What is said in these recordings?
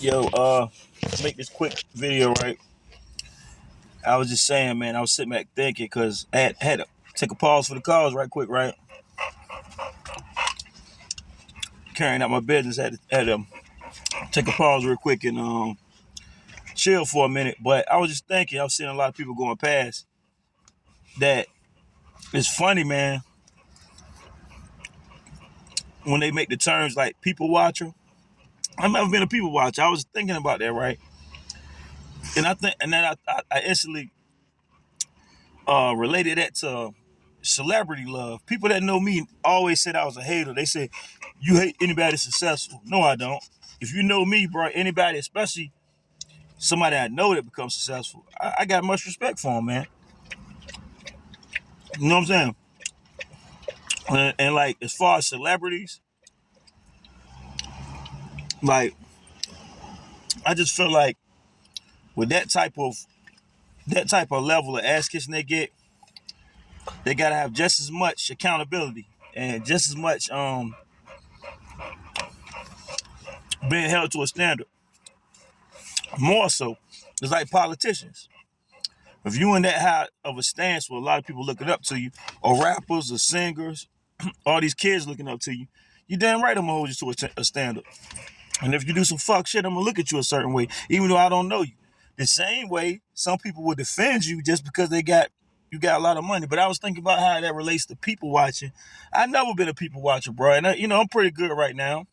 Yo, make this quick video, right? I was just saying, man, I was sitting back thinking because I had to take a pause for the calls right quick, right? Carrying out my business, had to take a pause real quick and chill for a minute. But I was just thinking, I was seeing a lot of people going past that. It's funny, man, when they make the terms like people watcher. I've never been a people watcher. I was thinking about that, right? And then I instantly related that to celebrity love. People that know me always said I was a hater. They say, you hate anybody successful. No, I don't. If you know me, bro, anybody, especially somebody I know that becomes successful, I got much respect for them, man. You know what I'm saying? And like, as far as celebrities, like, I just feel like with that type of level of ass kissing they gotta have just as much accountability and just as much being held to a standard. More so, it's like politicians. If you in that high of a stance where a lot of people looking up to you, or rappers or singers, all these kids looking up to you, you damn right I'm gonna hold you to a standard. And if you do some fuck shit, I'm gonna look at you a certain way, even though I don't know you. The same way some people will defend you just because you got a lot of money. But I was thinking about how that relates to people watching. I've never been a people watcher, bro. And I'm pretty good right now.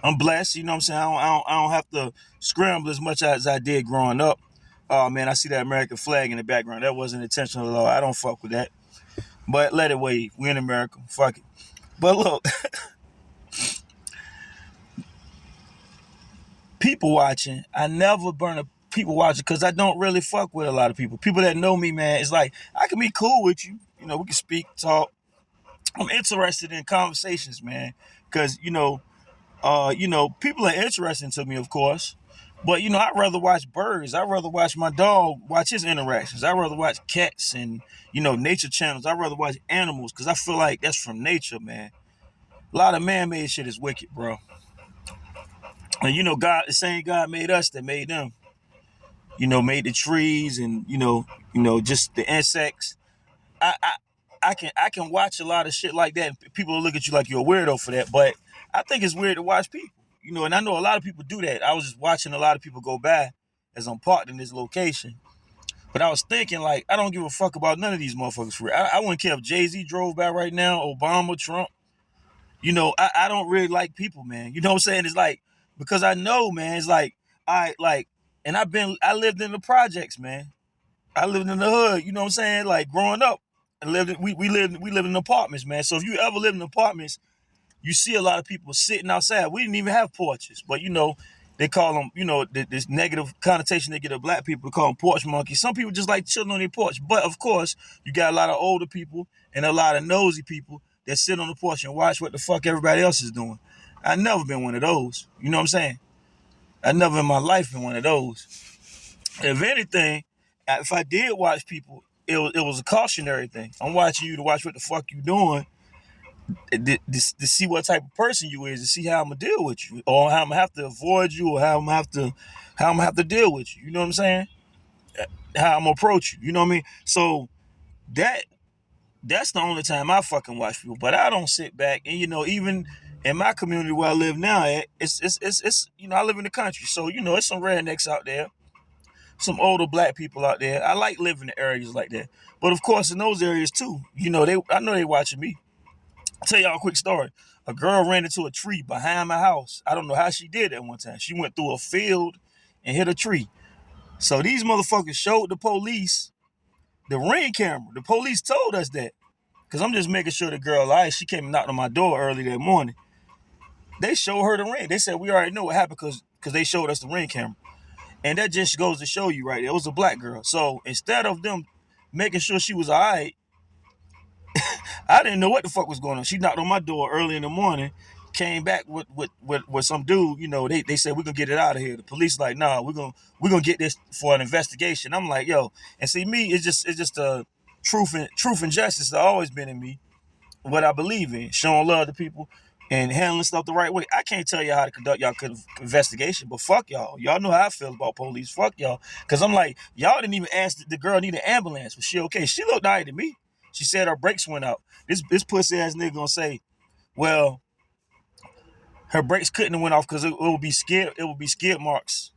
I'm blessed, you know what I'm saying? I don't have to scramble as much as I did growing up. Oh man, I see that American flag in the background. That wasn't intentional at all. I don't fuck with that. But let it wave. We in America. Fuck it. But look, people watching. I never burn a people watching because I don't really fuck with a lot of people. People that know me, man, it's like I can be cool with you. We can speak, talk. I'm interested in conversations, man. Cause people are interesting to me, of course. But I'd rather watch birds. I'd rather watch my dog watch his interactions. I'd rather watch cats and nature channels. I'd rather watch animals because I feel like that's from nature, man. A lot of man-made shit is wicked, bro. And God, the same God made us that made them. Made the trees and just the insects. I I can watch a lot of shit like that. And people will look at you like you're a weirdo for that, but I think it's weird to watch people. And I know a lot of people do that. I was just watching a lot of people go by as I'm parked in this location. But I was thinking, like, I don't give a fuck about none of these motherfuckers for real. I wouldn't care if Jay-Z drove by right now, Obama, Trump. I don't really like people, man. You know what I'm saying? It's like, because I know, man, it's like, and I lived in the projects, man. I lived in the hood, you know what I'm saying? Like growing up, we lived in apartments, man. So if you ever lived in apartments, you see a lot of people sitting outside. We didn't even have porches, but they call them, this negative connotation they get of black people, call them porch monkeys. Some people just like chilling on their porch, but of course, you got a lot of older people and a lot of nosy people that sit on the porch and watch what the fuck everybody else is doing. I never been one of those. You know what I'm saying? I never in my life been one of those. If anything, if I did watch people, it was a cautionary thing. I'm watching you to watch what the fuck you doing, to see what type of person you is, to see how I'm gonna deal with you, or how I'm gonna have to avoid you, or how I'm gonna have to deal with you. You know what I'm saying? How I'm gonna approach you. You know what I mean? So that that's the only time I fucking watch people. But I don't sit back and even in my community where I live now, it's I live in the country, so it's some rednecks out there, some older black people out there. I like living in areas like that. But of course, in those areas too, I know they watching me. I'll tell y'all a quick story. A girl ran into a tree behind my house. I don't know how she did that one time. She went through a field and hit a tree. So these motherfuckers showed the police the ring camera. The police told us that. Cause I'm just making sure the girl lied. She came and knocked on my door early that morning. They showed her the ring. They said we already know what happened because they showed us the ring camera. And that just goes to show you, right? It was a black girl. So instead of them making sure she was all right, I didn't know what the fuck was going on. She knocked on my door early in the morning, came back with some dude. They said we're gonna get it out of here. The police like, nah, we're gonna get this for an investigation. I'm like, yo, and see me, it's just a truth and justice that always been in me. What I believe in, showing love to people. and handling stuff the right way. I can't tell you how to conduct y'all investigation, but fuck y'all. Y'all know how I feel about police. Fuck y'all. Cause I'm like, y'all didn't even ask the girl need an ambulance. Was she okay? She looked all right to me. She said her brakes went out. This pussy ass nigga gonna say, well, her brakes couldn't have went off because it would be skid marks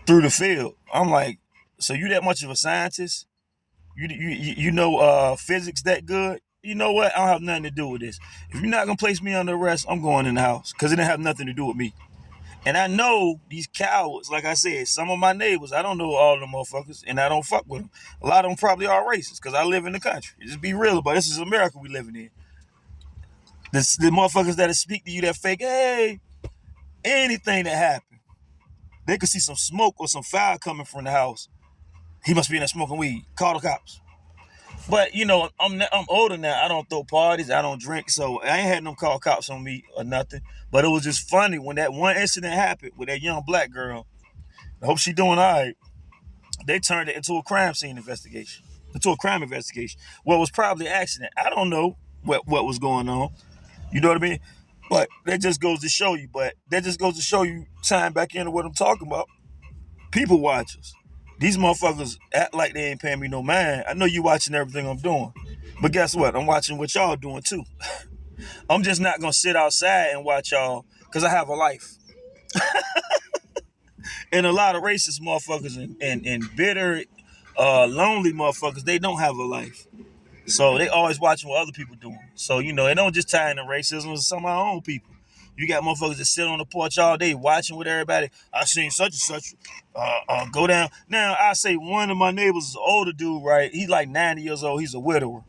through the field. I'm like, so you that much of a scientist? You know physics that good? You know what? I don't have nothing to do with this. If you're not gonna place me under arrest, I'm going in the house because it didn't have nothing to do with me. And I know these cowards, like I said, some of my neighbors, I don't know all of them motherfuckers, and I don't fuck with them. A lot of them probably are racist because I live in the country. Just be real about it. This is America we living in. The motherfuckers that speak to you that fake, hey, anything that happen, they could see some smoke or some fire coming from the house. He must be in there smoking weed. Call the cops. But you know, I'm older now. I don't throw parties. I don't drink, so I ain't had no call cops on me or nothing. But it was just funny when that one incident happened with that young black girl. I hope she doing all right. They turned it into a crime scene investigation, into a crime investigation. Well, it was probably an accident. I don't know what was going on. You know what I mean? But that just goes to show you. But that just goes to show you, tying back into what I'm talking about. People watchers. These motherfuckers act like they ain't paying me no mind. I know you watching everything I'm doing. But guess what? I'm watching what y'all doing too. I'm just not gonna sit outside and watch y'all because I have a life. And a lot of racist motherfuckers and bitter, lonely motherfuckers, they don't have a life. So they always watching what other people doing. So, you know, it don't just tie into racism, it's some of our own people. You got motherfuckers that sit on the porch all day watching with everybody. I seen such and such go down. Now, I say one of my neighbors is an older dude, right? He's like 90 years old. He's a widower.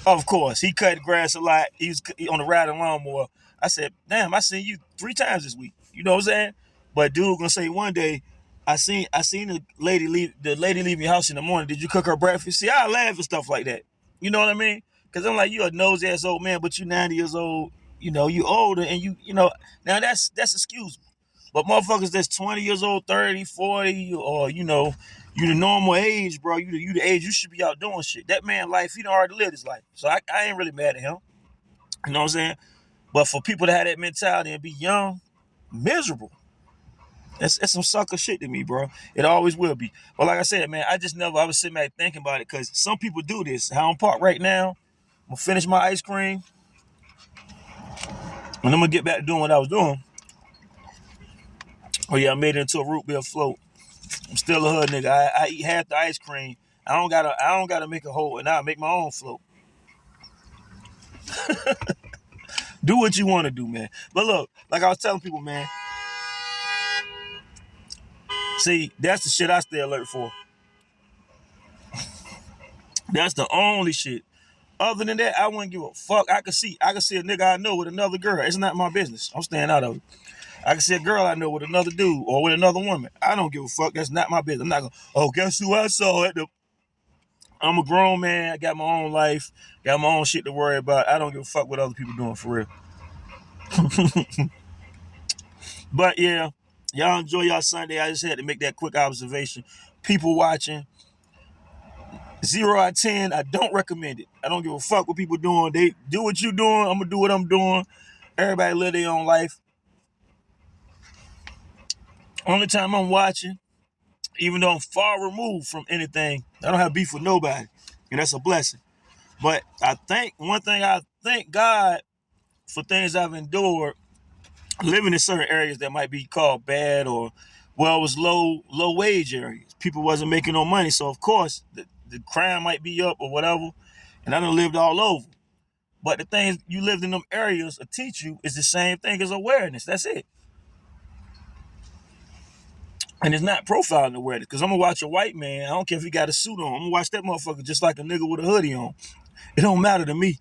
Of course, he cut grass a lot. He was on the riding lawnmower. I said, damn, I seen you 3 times this week. You know what I'm saying? But dude gonna say one day, I seen the lady leave your house in the morning. Did you cook her breakfast? See, I laugh at stuff like that. You know what I mean? Because I'm like, you a nosy ass old man, but you 90 years old. You know, you older, and you know. Now that's excusable. But motherfuckers that's 20 years old, 30, 40, or you the normal age, bro. You the age you should be out doing shit. That man life, he done already lived his life. So I ain't really mad at him. You know what I'm saying? But for people to have that mentality and be young, miserable, that's some sucker shit to me, bro. It always will be. But like I said, man, I was sitting back thinking about it because some people do this. How I'm parked right now, I'm gonna finish my ice cream, and I'm gonna get back to doing what I was doing. Oh yeah, I made it into a root beer float. I'm still a hood nigga. I eat half the ice cream. I don't gotta make a whole, and I make my own float. Do what you want to do, man. But look, like I was telling people, man. See, that's the shit I stay alert for. That's the only shit. Other than that, I wouldn't give a fuck. I could see a nigga I know with another girl. It's not my business. I'm staying out of it. I can see a girl I know with another dude or with another woman. I don't give a fuck. That's not my business. I'm not gonna. Oh, guess who I saw at the. I'm a grown man. I got my own life. Got my own shit to worry about. I don't give a fuck what other people doing for real. But yeah, y'all enjoy y'all Sunday. I just had to make that quick observation. People watching, 0 out of 10. I don't recommend it. I don't give a fuck what people doing. They do what you doing. I'm gonna do what I'm doing. Everybody live their own life. Only time I'm watching, even though I'm far removed from anything, I don't have beef with nobody, and that's a blessing. But I thank God for things I've endured living in certain areas that might be called bad or well, it was low wage areas. People wasn't making no money, so of course the crime might be up or whatever. And I done lived all over. But the things you lived in them areas will teach you is the same thing as awareness. That's it. And it's not profiling awareness. Because I'm gonna watch a white man. I don't care if he got a suit on. I'm gonna watch that motherfucker just like a nigga with a hoodie on. It don't matter to me.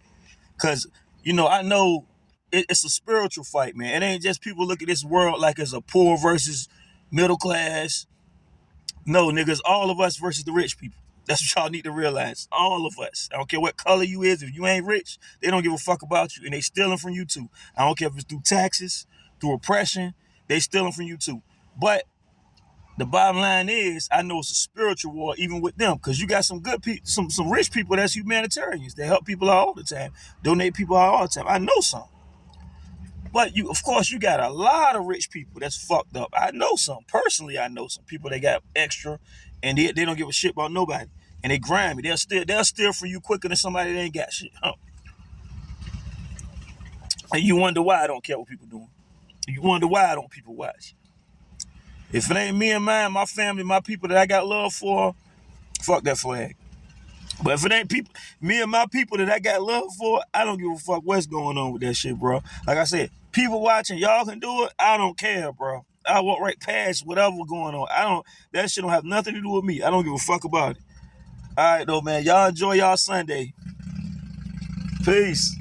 Cause I know it's a spiritual fight, man. It ain't just people look at this world like it's a poor versus middle class. No, niggas, all of us versus the rich people. That's what y'all need to realize. All of us. I don't care what color you is. If you ain't rich, they don't give a fuck about you. And they stealing from you too. I don't care if it's through taxes, through oppression. They stealing from you too. But The bottom line is, I know it's a spiritual war even with them, because you got some good people, some rich people that's humanitarians. They help people out all the time, donate people out all the time. I know some. But of course, you got a lot of rich people that's fucked up. I know some. Personally, I know some people that got extra and they don't give a shit about nobody. And they grimy. They'll steal from you quicker than somebody that ain't got shit. Huh? And you wonder why I don't care what people doing. You wonder why I don't people watch. If it ain't me and mine, my family, my people that I got love for, fuck that flag. But if it ain't people, me and my people that I got love for, I don't give a fuck what's going on with that shit, bro. Like I said, people watching, y'all can do it. I don't care, bro. I walk right past whatever going on. That shit don't have nothing to do with me. I don't give a fuck about it. All right, though, man. Y'all enjoy y'all Sunday. Peace.